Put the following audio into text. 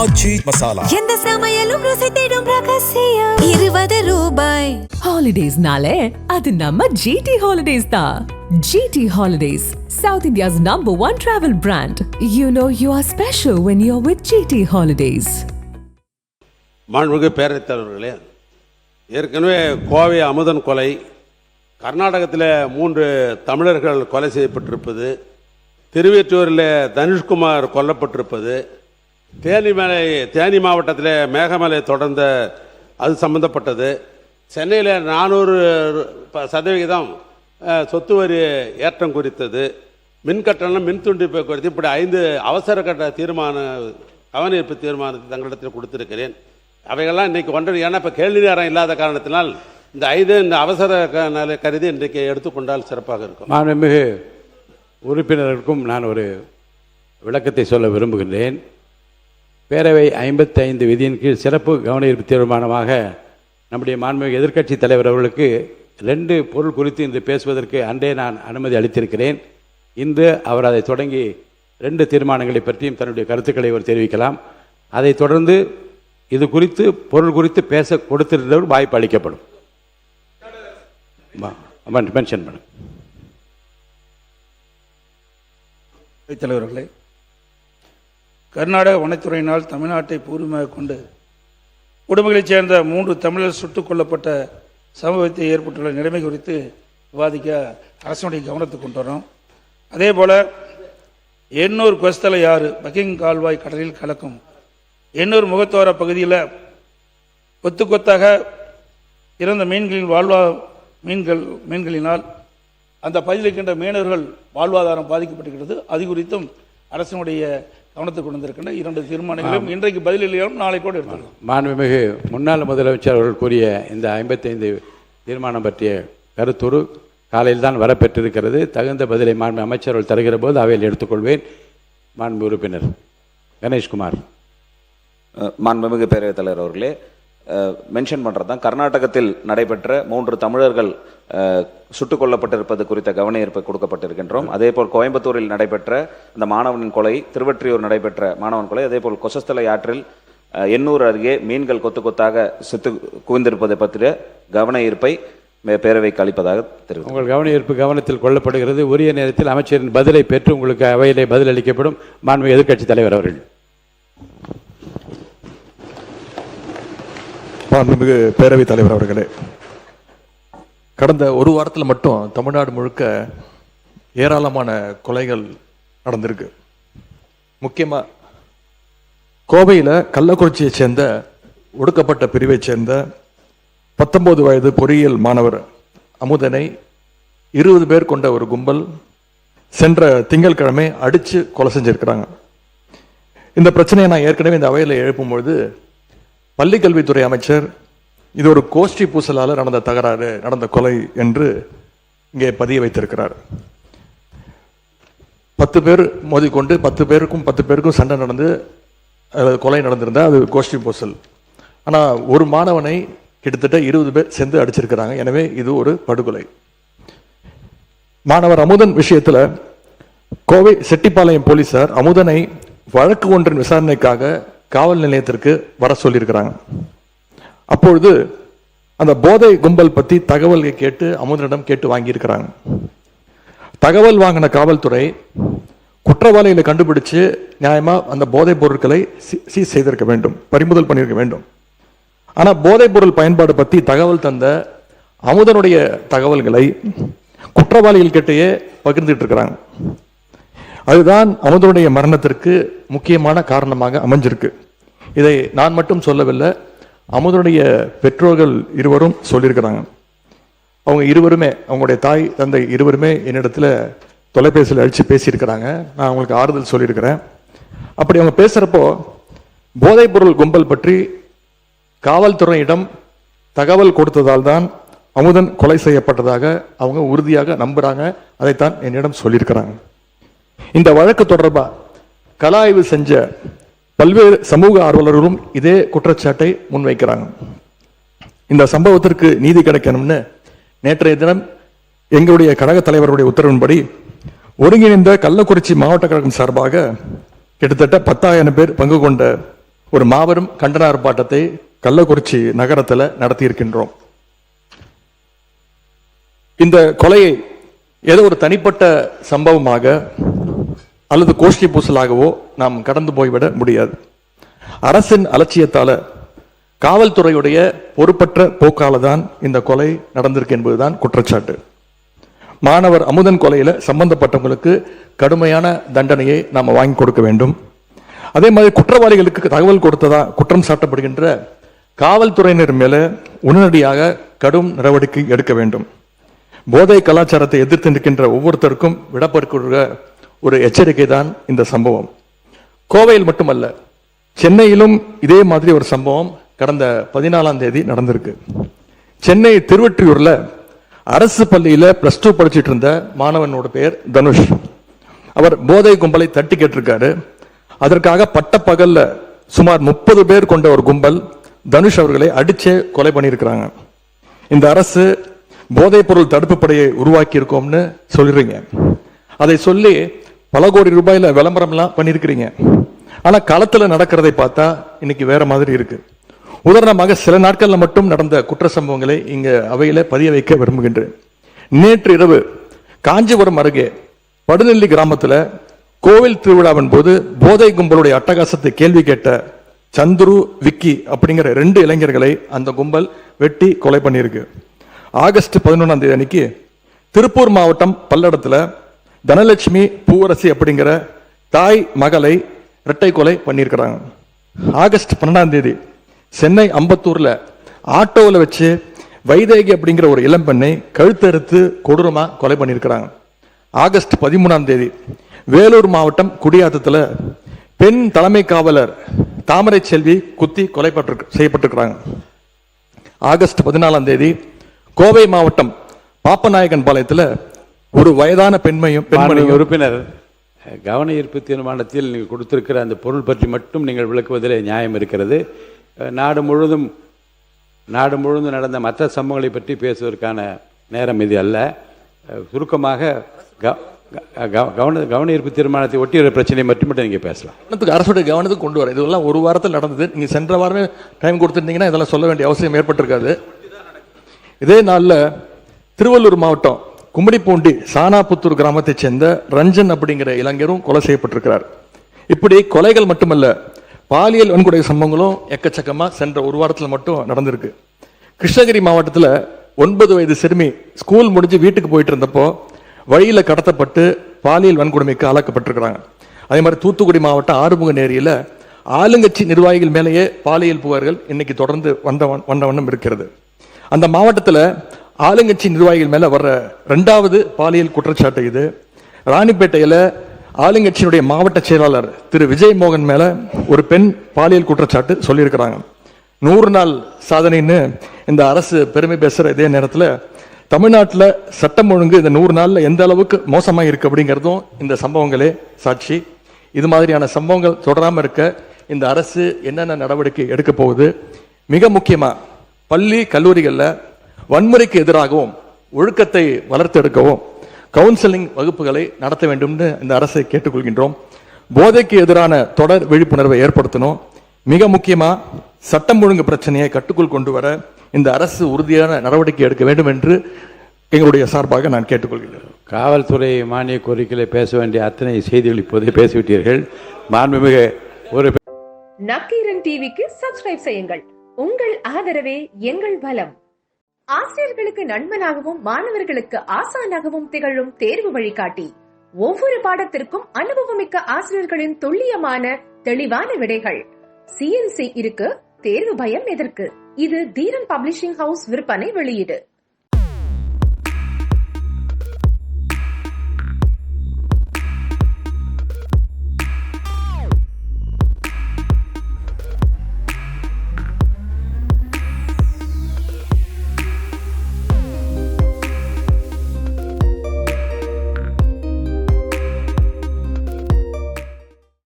ஆச்சி மசாலா. எந்த சமையலும் ருசி தேடும் ரகசியம் 20 ரூபாய். ஹாலிடேஸ்னாலே அது நம்ம GT ஹாலிடேஸ் தான். GT Holidays, South India's #1 travel brand. You know you are special when you're with GT Holidays. மாண்புமிகு பேரவைத் தலைவர்களே, ஏற்கனவே கோவை அமுதன் கொலை, கர்நாடகத்தில் 3 தமிழர்கள் கொலை செய்யப்பட்டிருப்பது, திருவேற்றூரில் தனுஷ்குமார் கொல்லப்பட்டிருப்பது, தேனி மாவட்டத்தில் மேகமலை தொடர்ந்த அது சம்பந்தப்பட்டது, சென்னையில் 400% சொத்து வரி ஏற்றம் குறித்தது, மின் கட்டணம், மின் துண்டிப்பை குறித்து இப்படி 5 அவசர கட்ட கவனஈர்ப்பு தீர்மானத்தை தங்களிடத்தில் கொடுத்திருக்கிறேன். அவைகள்லாம் இன்றைக்கி ஒன்றரை, ஏன்னா இப்போ கேள்வி நேரம் இல்லாத காரணத்தினால் இந்த அவசர கருதி இன்றைக்கு எடுத்துக்கொண்டால் சிறப்பாக இருக்கும். மாண்புமிகு உறுப்பினருக்கும் நான் ஒரு விளக்கத்தை சொல்ல விரும்புகின்றேன். பேரவை 55 விதியின் கீழ் சிறப்பு கவனஈர்ப்பு தீர்மானமாக நம்முடைய மாண்புமிகு எதிர்க்கட்சி தலைவர் அவர்களுக்கு 2 பொருள் குறித்து இன்று பேசுவதற்கு அன்றே நான் அனுமதி அளித்திருக்கிறேன். இன்று அவர் அதை தொடங்கி 2 தீர்மானங்களை பற்றியும் தன்னுடைய கருத்துக்களை அவர் தெரிவிக்கலாம். அதை தொடர்ந்து இது குறித்து பொருள் குறித்து பேச கொடுத்திருந்தவர் வாய்ப்பு அளிக்கப்படும். மென்ஷன் பண்ண தலைவர்களே, கர்நாடக வனத்துறையினால் தமிழ்நாட்டை பூர்வமாக கொண்டு குடும்பங்களைச் சேர்ந்த 3 தமிழர் சுட்டுக் கொல்லப்பட்ட சமூகத்தில் ஏற்பட்டுள்ள நிலைமை குறித்து விவாதிக்க அரசுடைய கவனத்துக்கு கொண்டு வரோம். அதே போல் எண்ணூர் கொஸ்தலை ஆறு பக்கிங் கால்வாய் கடலில் கலக்கும் எண்ணூர் முகத்தோர பகுதியில் கொத்து கொத்தாக இறந்த மீன்களினால் அந்த பகுதியில் இருக்கின்ற மீனவர்கள் வாழ்வாதாரம் பாதிக்கப்பட்டிருக்கிறது. அது குறித்தும் அரசினுடைய கவனத்துக்கு கொண்டு வந்திருக்கின்ற 2 தீர்மானங்களும் இன்றைக்கு பதில் இல்லையாலும் நாளை கூட எடுத்துக்கலாம். மாண்புமிகு முன்னாள் முதலமைச்சர் அவர்கள் கூறிய இந்த 55 தீர்மானம் பற்றிய கருத்துரு காலையில் தான் வரப்பெற்றிருக்கிறது. தகுந்த பதிலை மாண்பு அமைச்சர்கள் தருகிற போது அவையில் எடுத்துக்கொள்வேன். மாண்பு உறுப்பினர் கணேஷ்குமார். மாண்புமிகு பேரவைத் தலைவர் அவர்களே, மென்ஷன் பண்ணுறது தான், கர்நாடகத்தில் நடைபெற்ற 3 தமிழர்கள் சுட்டுக் கொல்லப்பட்டிருப்பது குறித்த கவன ஈர்ப்பு கொடுக்கப்பட்டிருக்கின்றோம். அதேபோல் கோயம்புத்தூரில் நடைபெற்ற அந்த மாணவனின் கொலை, திருவற்றியூர் நடைபெற்ற மாணவன் கொலை, அதேபோல் கொசஸ்தலை ஆற்றில் எண்ணூர் அருகே மீன்கள் கொத்து கொத்தாக சுத்து குவிந்திருப்பதை பற்றிய கவன ஈர்ப்பை பேரவைக்கு அளிப்பதாக தெரிவித்தார். உங்கள் கவன ஈர்ப்பு கவனத்தில் கொள்ளப்படுகிறது. உரிய நேரத்தில் அமைச்சரின் பதிலை பெற்று உங்களுக்கு அவையிலே பதில் அளிக்கப்படும். மாண்பு எதிர்க்கட்சித் தலைவர் அவர்கள். மாண்புமிகு பேரவைத் தலைவர் அவர்களே, கடந்த ஒரு வாரத்தில் மட்டும் தமிழ்நாடு முழுக்க ஏராளமான கொலைகள் நடந்திருக்கு. முக்கியமாக கோவையில் கள்ளக்குறிச்சியை சேர்ந்த ஒடுக்கப்பட்ட பிரிவை சேர்ந்த 19 வயது பொறியியல் மாணவர் அமுதனை 20 பேர் கொண்ட ஒரு கும்பல் சென்ற திங்கட்கிழமை அடித்து கொலை செஞ்சிருக்கிறாங்க. இந்த பிரச்சனையை நான் ஏற்கனவே இந்த அவையில் எழுப்பும்பொழுது பள்ளிக்கல்வித்துறை அமைச்சர் இது ஒரு கோஷ்டி பூசலால் நடந்த தகராறு, நடந்த கொலை என்று இங்கே பதிய வைத்திருக்கிறார். 10 பேர் மோதிக்கொண்டு 10 பேருக்கும் சண்டை நடந்து கொலை நடந்திருந்தால் அது கோஷ்டி பூசல். ஆனால் ஒரு மாணவனை கிட்டத்தட்ட 20 பேர் சேர்ந்து அடிச்சிருக்கிறாங்க. எனவே இது ஒரு படுகொலை. மாணவர் அமுதன் விஷயத்தில் கோவை செட்டிப்பாளையம் போலீசார் அமுதனை வழக்கு ஒன்றின் விசாரணைக்காக காவல் நிலையத்திற்கு வர சொல்லியிருக்கிறாங்க. அப்பொழுது அந்த போதை கும்பல் பற்றி தகவல்களை கேட்டு அமுதனிடம் கேட்டு வாங்கியிருக்கிறாங்க. தகவல் வாங்கின காவல்துறை குற்றவாளிகளை கண்டுபிடிச்சு நியாயமாக அந்த போதைப் பொருட்களை சீஸ் செய்திருக்க வேண்டும், பறிமுதல் பண்ணியிருக்க வேண்டும். ஆனால் போதைப் பொருள் பயன்பாடு பற்றி தகவல் தந்த அமுதனுடைய தகவல்களை குற்றவாளிகள் கிட்டேயே பகிர்ந்துட்டு இருக்கிறாங்க. அதுதான் அமுதனுடைய மரணத்திற்கு முக்கியமான காரணமாக அமைஞ்சிருக்கு. இதை நான் மட்டும் சொல்லவில்லை, அமுதனுடைய பெற்றோர்கள் இருவரும் சொல்லியிருக்கிறாங்க. அவங்க இருவருமே, அவங்களுடைய தாய் தந்தை இருவருமே என்னிடத்துல தொலைபேசியில் அழித்து பேசியிருக்கிறாங்க. நான் அவங்களுக்கு ஆறுதல் சொல்லியிருக்கிறேன். அப்படி அவங்க பேசுகிறப்போ போதைப் பொருள் கும்பல் பற்றி காவல்துறையிடம் தகவல் கொடுத்ததால் தான் அமுதன் கொலை செய்யப்பட்டதாக அவங்க உறுதியாக நம்புகிறாங்க. அதைத்தான் என்னிடம் சொல்லியிருக்கிறாங்க. இந்த வழக்கு தொடர்பாக கள ஆய்வு செஞ்ச பல்வேறு சமூக ஆர்வலர்களும் இதே குற்றச்சாட்டை முன்வைக்கிறாங்க. இந்த சம்பவத்திற்கு நீதி கிடைக்கணும்னு நேற்றைய தினம் எங்களுடைய கழக தலைவருடைய உத்தரவின்படி ஒருங்கிணைந்த கள்ளக்குறிச்சி மாவட்ட கழகம் சார்பாக கிட்டத்தட்ட 10,000 பேர் பங்கு கொண்ட ஒரு மாபெரும் கண்டன ஆர்ப்பாட்டத்தை கள்ளக்குறிச்சி நகரத்தில் நடத்தியிருக்கின்றோம். இந்த கொலையை ஏதோ ஒரு தனிப்பட்ட சம்பவமாக அல்லது கோஷ்டி பூசலாகவோ நாம் கடந்து போய்விட முடியாது. அரசின் அலட்சியத்தால, காவல்துறையுடைய பொறுப்பற்ற போக்கால தான் இந்த கொலை நடந்திருக்கு என்பதுதான் குற்றச்சாட்டு. மாணவர் அமுதன் கொலையில சம்பந்தப்பட்டவங்களுக்கு கடுமையான தண்டனையை நாம் வாங்கி கொடுக்க வேண்டும். அதே மாதிரி குற்றவாளிகளுக்கு தகவல் கொடுத்ததா குற்றம் சாட்டப்படுகின்ற காவல்துறையினர் மேல உடனடியாக கடும் நடவடிக்கை எடுக்க வேண்டும். போதை கலாச்சாரத்தை எதிர்த்து நிற்கின்ற ஒவ்வொருத்தருக்கும் விடப்படுகிற ஒரு எச்சரிக்கை தான் இந்த சம்பவம். கோவையில் மட்டுமல்ல, சென்னையிலும் இதே மாதிரி ஒரு சம்பவம் கடந்த 14ஆம் தேதி நடந்திருக்கு. சென்னை திருவொற்றியூர்ல அரசு பள்ளியில +2 படிச்சுட்டு இருந்த மாணவனோட பெயர் தனுஷ். அவர் போதை கும்பலை தட்டி கேட்டிருக்காரு. அதற்காக பட்டப்பகல்ல சுமார் 30 பேர் கொண்ட ஒரு கும்பல் தனுஷ் அவர்களை அடிச்சே கொலை பண்ணியிருக்கிறாங்க. இந்த அரசு போதைப் பொருள் தடுப்பு படையை உருவாக்கி இருக்கோம்னு சொல்றீங்க. அதை சொல்லி பல கோடி ரூபாயில விளம்பரம்லாம் பண்ணியிருக்கிறீங்க. ஆனா களத்துல நடக்கிறதை பார்த்தா இன்னைக்கு வேற மாதிரி இருக்கு. உதாரணமாக சில நாட்கள்ல மட்டும் நடந்த குற்ற சம்பவங்களை இங்க அவையில பதிய வைக்க விரும்புகின்றேன். நேற்று இரவு காஞ்சிபுரம் அருகே படுநெல்லி கிராமத்துல கோவில் திருவிழாவின் போது போதை கும்பலுடைய அட்டகாசத்தை கேள்வி கேட்ட சந்துரு, விக்கி அப்படிங்கிற 2 இளைஞர்களை அந்த கும்பல் வெட்டி கொலை பண்ணியிருக்கு. ஆகஸ்ட் 11ஆம் தேதி அன்னைக்கு திருப்பூர் மாவட்டம் பல்லடத்துல தனலட்சுமி, பூவரசி அப்படிங்கிற தாய் மகளை இரட்டை கொலை பண்ணியிருக்கிறாங்க. ஆகஸ்ட் 12ஆம் தேதி சென்னை அம்பத்தூர்ல ஆட்டோவில் வச்சு வைதேகி அப்படிங்கிற ஒரு இளம்பெண்ணை கழுத்தறுத்து கொடூரமா கொலை பண்ணியிருக்கிறாங்க. ஆகஸ்ட் 13ஆம் தேதி வேலூர் மாவட்டம் குடியாத்தத்தில் பெண் தலைமை காவலர் தாமரை செல்வி குத்தி கொலை செய்யப்பட்டிருக்கிறாங்க. ஆகஸ்ட் 14ஆம் தேதி கோவை மாவட்டம் பாப்பநாயகன் பாளையத்தில் ஒரு வயதான பெண்மணி உறுப்பினர், கவன ஈர்ப்பு தீர்மானத்தில் நீங்கள் கொடுத்திருக்கிற அந்த பொருள் பற்றி மட்டும் நீங்கள் விளக்குவதில் நியாயம் இருக்கிறது. நாடு முழுவதும் நடந்த மற்ற சம்பவங்களை பற்றி பேசுவதற்கான நேரம் இது அல்ல. சுருக்கமாக கவன ஈர்ப்பு தீர்மானத்தை ஒட்டி ஒரு பிரச்சனை மட்டும் நீங்கள் பேசலாம். அரசுடைய கவனத்துக்கு கொண்டு வர இதெல்லாம் ஒரு வாரத்தில் நடந்தது. நீங்க சென்ற வாரமே டைம் கொடுத்துருந்தீங்கன்னா இதெல்லாம் சொல்ல வேண்டிய அவசியம் ஏற்பட்டிருக்காது. இதே நாளில் திருவள்ளூர் மாவட்டம் கும்மிடிப்பூண்டி சானாபுத்தூர் கிராமத்தை சேர்ந்த ரஞ்சன் அப்படிங்கிற இளைஞரும் கொலை செய்யப்பட்டிருக்கிறார். இப்படி கொலைகள் மட்டுமல்ல, பாலியல் வன்கொடுமை சம்பவங்களும் எக்கச்சக்கமா சென்ற ஒரு வாரத்தில் மட்டும் நடந்திருக்கு. கிருஷ்ணகிரி மாவட்டத்தில் 9 வயது சிறுமி ஸ்கூல் முடிஞ்சு வீட்டுக்கு போயிட்டு இருந்தப்போ வழியில கடத்தப்பட்டு பாலியல் வன்கொடுமைக்கு ஆளாக்கப்பட்டிருக்கிறாங்க. அதே மாதிரி தூத்துக்குடி மாவட்டம் ஆறுமுகநேரியில ஆளுங்கட்சி நிர்வாகிகள் மேலேயே பாலியல் புகார்கள் இன்னைக்கு தொடர்ந்து வந்த வண்ணம் இருக்கிறது. அந்த மாவட்டத்தில் ஆளுங்கட்சி நிர்வாகிகள் மேல வர்ற 2வது பாலியல் குற்றச்சாட்டு இது. ராணிப்பேட்டையில ஆளுங்கட்சியினுடைய மாவட்ட செயலாளர் திரு விஜய் மோகன் மேல ஒரு பெண் பாலியல் குற்றச்சாட்டு சொல்லியிருக்கிறாங்க. 100 நாள் சாதனைன்னு இந்த அரசு பெருமை பேசுற இதே நேரத்தில் தமிழ்நாட்டில் சட்டம் ஒழுங்கு இந்த 100 நாள்ல எந்த அளவுக்கு மோசமாக இருக்கு அப்படிங்கிறதும் இந்த சம்பவங்களே சாட்சி. இது மாதிரியான சம்பவங்கள் தொடராமல் இருக்க இந்த அரசு என்னென்ன நடவடிக்கை எடுக்க போகுது? மிக முக்கியமா பள்ளி கல்லூரிகளில் வன்முறைக்கு எதிராகவும் ஒழுக்கத்தை வளர்த்தெடுக்கவும் கவுன்சிலிங் வகுப்புகளை நடத்த வேண்டும்னு இந்த அரசை கேட்டுக்கொள்கின்றோம். போதைக்கு எதிரான தொடர் விழிப்புணர்வை ஏற்படுத்தணும். மிக முக்கியமா சட்டம் ஒழுங்கு பிரச்சனையை கட்டுக்குள் கொண்டு வர இந்த அரசு உறுதியான நடவடிக்கை எடுக்க வேண்டும் என்று எங்களுடைய சார்பாக நான் கேட்டுக்கொள்கிறேன். காவல்துறை மானிய கோரிக்கைகளை பேச வேண்டிய அத்தனை செய்திகள் இப்போதே பேசிவிட்டீர்கள். மாண்புமிகு ஒரு நக்கீரன் டிவிக்கு சப்ஸ்கிரைப் செய்யுங்கள். உங்கள் ஆதரவே எங்கள் பலம். ஆசிரியர்களுக்கு நண்பனாகவும் மாணவர்களுக்கு ஆசானாகவும் திகழும் தேர்வு வழிகாட்டி. ஒவ்வொரு பாடத்திற்கும் அனுபவமிக்க ஆசிரியர்களின் துல்லியமான தெளிவான விடைகள். CNC இருக்கு, தேர்வு பயம் எதற்கு? இது தீரன் பப்ளிஷிங் ஹவுஸ் விற்பனை வெளியீடு.